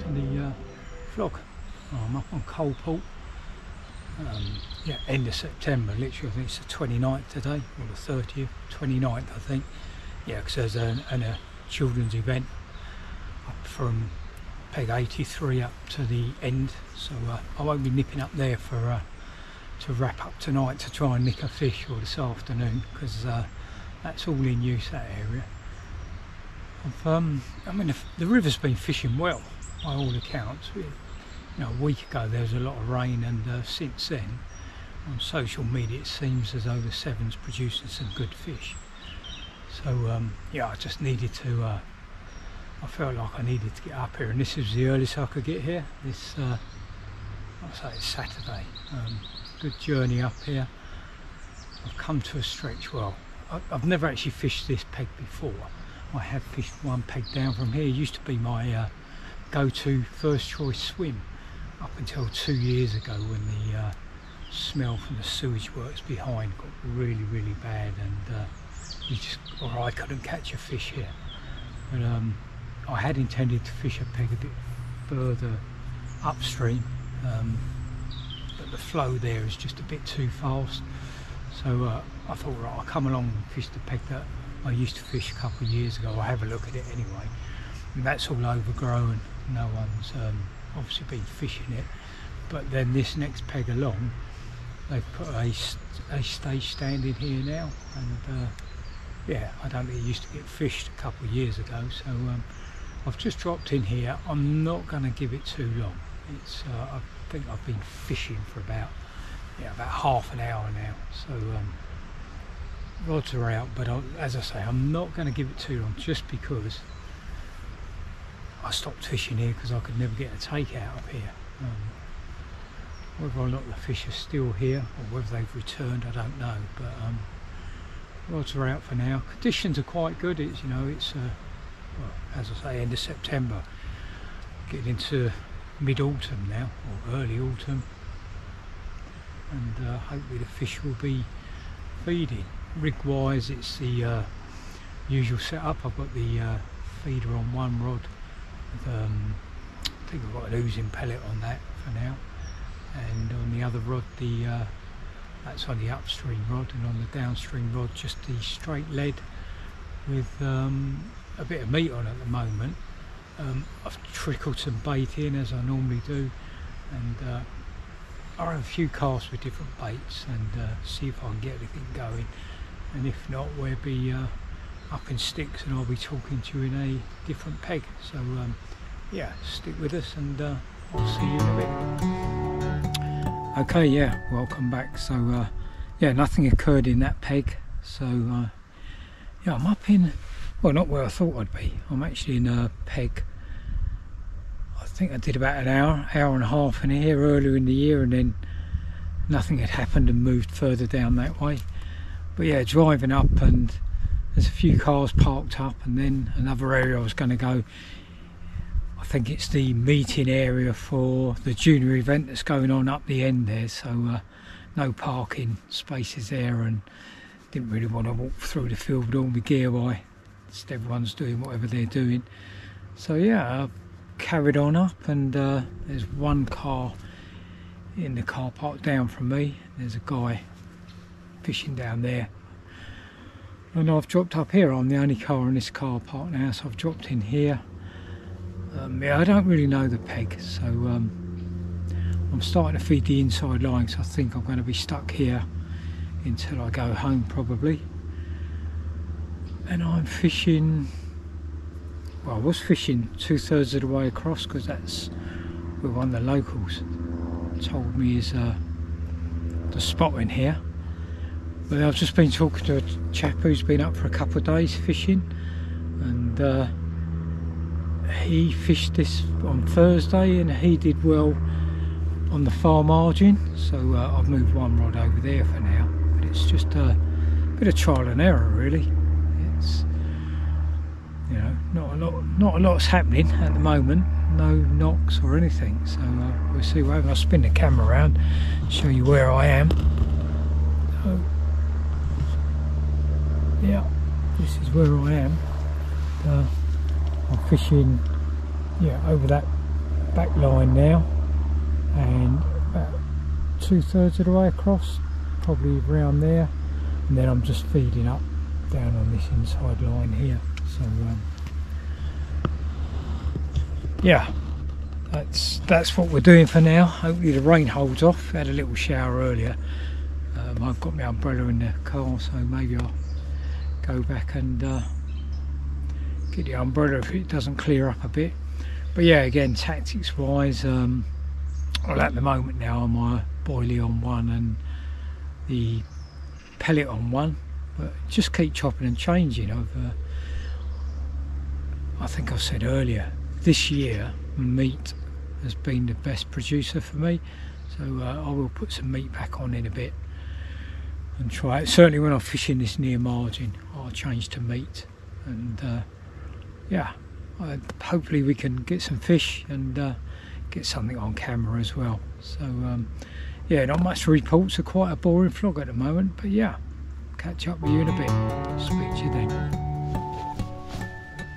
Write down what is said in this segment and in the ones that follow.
for the vlog. I'm up on Coalport. Yeah, end of September, literally. I think it's the 29th today, or the 30th, 29th I think. Yeah, because there's a children's event up from peg 83 up to the end, so I won't be nipping up there for to wrap up tonight to try and nick a fish, or this afternoon, because that's all in use, that area. I mean, the river's been fishing well by all accounts. You know, a week ago there was a lot of rain, and since then on social media it seems as though the Severn's producing some good fish. So yeah, I just needed to I felt like I needed to get up here, and this is the earliest I could get here. This I'll say it's Saturday. Good journey up here. I've come to a stretch. Well, I've never actually fished this peg before. I have fished one peg down from here. It used to be my go-to first choice swim up until 2 years ago, when the smell from the sewage works behind got really, really bad, and I couldn't catch a fish here. But I had intended to fish a peg a bit further upstream, but the flow there is just a bit too fast. So I thought, right, I'll come along and fish the peg that I used to fish a couple of years ago. I'll have a look at it anyway. And that's all overgrown. No one's obviously been fishing it. But then this next peg along, they've put a stage stand in here now, and yeah, I don't think it used to get fished a couple of years ago. So I've just dropped in here. I'm not going to give it too long. It's I think I've been fishing for about half an hour now. So rods are out, but as I say, I'm not going to give it too long, just because I stopped fishing here because I could never get a take out up here. Whether or not the fish are still here, or whether they've returned, I don't know. But rods are out for now. Conditions are quite good. It's, you know, it's well, as I say, end of September, getting into mid-autumn now, or early autumn, and hopefully the fish will be feeding. Rig wise, it's the usual setup. I've got the feeder on one rod with, I think I've got an oozing pellet on that for now, and on the other rod, that's on the upstream rod, and on the downstream rod just the straight lead with a bit of meat on at the moment. I've trickled some bait in, as I normally do, and I'll have a few casts with different baits and see if I can get anything going, and if not, we'll be up in sticks, and I'll be talking to you in a different peg. So yeah, stick with us, and I'll see you in a bit. Okay, yeah, welcome back. So yeah, nothing occurred in that peg, so yeah, I'm up in, well, not where I thought I'd be. I'm actually in a peg. I think I did about an hour and a half in here earlier in the year, and then nothing had happened and moved further down that way. But yeah, driving up, and there's a few cars parked up, and then another area I was going to go. I think it's the meeting area for the junior event that's going on up the end there, so no parking spaces there, and didn't really want to walk through the field with all my gear by. Just everyone's doing whatever they're doing. So yeah, I carried on up, and there's one car in the car park down from me. There's a guy fishing down there, and I've dropped up here. I'm the only car in this car park now, so I've dropped in here. Yeah, I don't really know the peg, so I'm starting to feed the inside line, so I think I'm going to be stuck here until I go home probably. And I'm fishing, well, I was fishing 2/3 of the way across, because that's where one of the locals told me is the spot in here. But I've just been talking to a chap who's been up for a couple of days fishing, and he fished this on Thursday, and he did well on the far margin. So I've moved one rod over there for now, but it's just a bit of trial and error really. It's, you know, not a lot's happening at the moment, no knocks or anything, so we'll see what happens. I'll spin the camera around, show you where I am. So yeah, this is where I am. I'm fishing, yeah, over that back line now, and about 2/3 of the way across, probably around there, and then I'm just feeding up down on this inside line here. So yeah, that's what we're doing for now. Hopefully the rain holds off. I had a little shower earlier. I've got my umbrella in the car, so maybe I'll go back and get the umbrella if it doesn't clear up a bit. But yeah, again, tactics wise, well, at the moment now I'm my boilie on one and the pellet on one, but just keep chopping and changing over. I think I said earlier, this year meat has been the best producer for me, so I will put some meat back on in a bit and try it. Certainly when I'm fishing this near margin, I'll change to meat, and yeah, hopefully we can get some fish and get something on camera as well. So yeah, not much to report, so quite a boring vlog at the moment, but yeah, catch up with you in a bit. Speak to you then.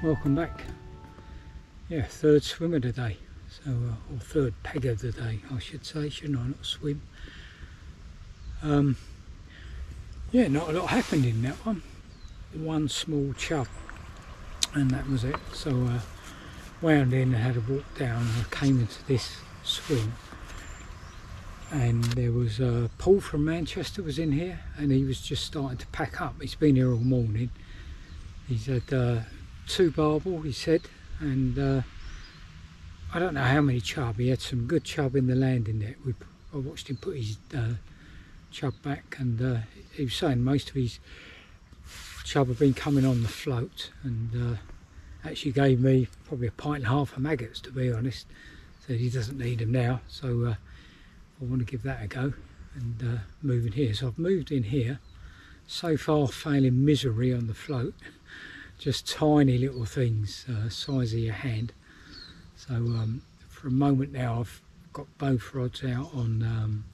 Welcome back. Yeah, third swim of the day, so or third peg of the day I should say, shouldn't I, not swim. Yeah, not a lot happened in that one. One small chub, and that was it. So wound in and had a walk down. I came into this swim, and there was Paul from Manchester was in here, and he was just starting to pack up. He's been here all morning. He's had 2 barbel, he said, and I don't know how many chub. He had some good chub in the landing net. I watched him put his chub back, and he was saying most of his chub have been coming on the float, and actually gave me probably a pint and a half of maggots, to be honest. Said he doesn't need them now, so I want to give that a go and move in here. So I've moved in here. So far failing misery on the float, just tiny little things, size of your hand. So for a moment now I've got both rods out on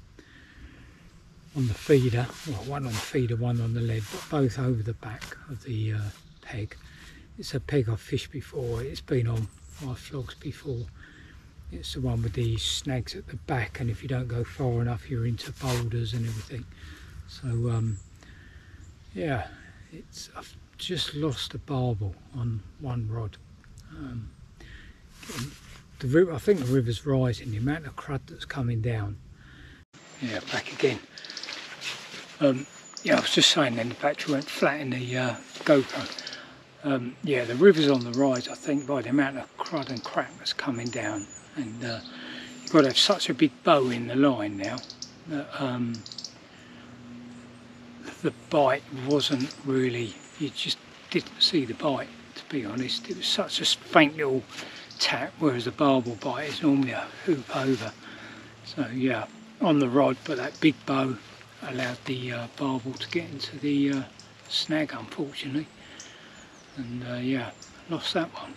the feeder, well, one on the feeder, one on the lead, but both over the back of the peg. It's a peg I've fished before. It's been on my vlogs before. It's the one with the snags at the back, and if you don't go far enough you're into boulders and everything. So yeah, I've just lost a barbel on one rod. I think the river's rising, the amount of crud that's coming down. Yeah, back again. Yeah, I was just saying then the battery went flat in the GoPro. Yeah, the river's on the rise, I think, by the amount of crud and crap that's coming down. And you've got to have such a big bow in the line now that the bite wasn't really, you just didn't see the bite, to be honest. It was such a faint little tap, whereas the barbel bite is normally a hoop over. So yeah, on the rod, but that big bow allowed the barbel to get into the snag, unfortunately, and yeah, lost that one.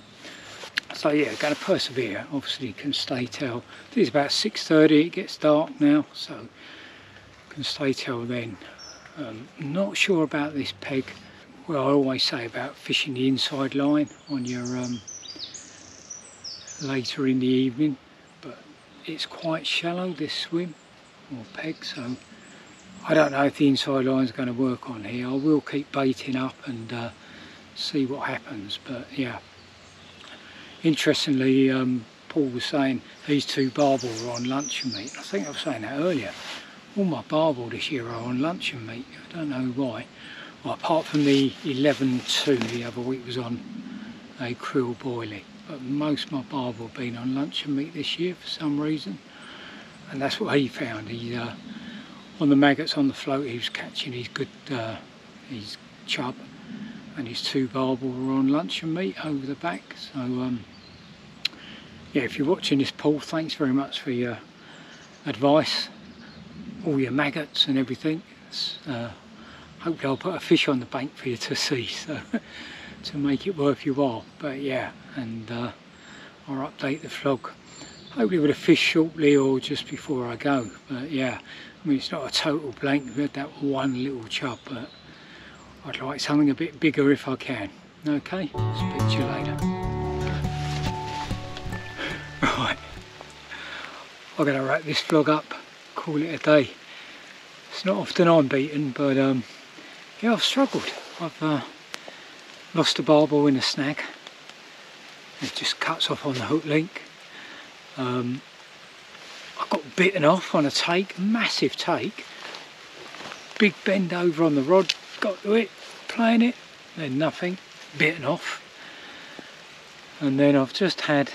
So yeah, going to persevere. Obviously can stay till, it is about 6:30, it gets dark now, so can stay till then. Not sure about this peg. Well, I always say about fishing the inside line on your later in the evening, but it's quite shallow, this swim or peg, so I don't know if the inside line is going to work on here. I will keep baiting up and see what happens, but yeah. Interestingly, Paul was saying these 2 barbel were on luncheon meat. I think I was saying that earlier. All my barbel this year are on luncheon meat. I don't know why. Well, apart from the 11.2 the other week was on a krill boilie, but most of my barbel have been on luncheon meat this year for some reason, and that's what he found. He on the maggots on the float, he was catching his good his chub, and his 2 barbel were on luncheon meat over the back. So yeah, if you're watching this, Paul, thanks very much for your advice, all your maggots and everything. Hopefully I'll put a fish on the bank for you to see, so to make it worth your while. But yeah, and I'll update the vlog hopefully with a fish shortly or just before I go. But yeah, I mean, it's not a total blank. We had that one little chub, but I'd like something a bit bigger if I can. Okay, speak to you later. Right, I'm going to wrap this vlog up, call it a day. It's not often I'm beaten, but yeah, I've struggled. I've lost a barbel in a snag. It just cuts off on the hook link. I got bitten off on a take, massive take. Big bend over on the rod, got to it, playing it, then nothing, bitten off. And then I've just had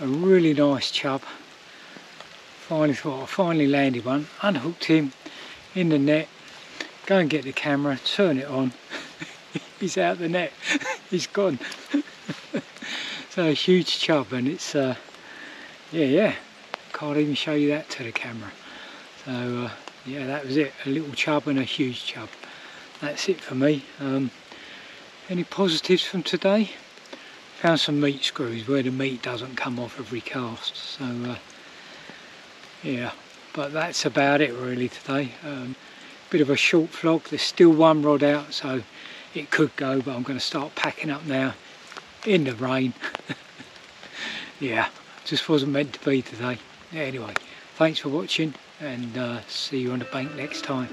a really nice chub. Finally thought I finally landed one, unhooked him in the net, go and get the camera, turn it on, he's out the net, he's gone. So a huge chub, and it's yeah, can't even show you that to the camera. So yeah, that was it, a little chub and a huge chub. That's it for me. Any positives from today? Found some meat screws where the meat doesn't come off every cast, so yeah, but that's about it really today. Bit of a short vlog. There's still one rod out, so it could go, but I'm going to start packing up now in the rain. Yeah, just wasn't meant to be today. Anyway, thanks for watching, and see you on the bank next time.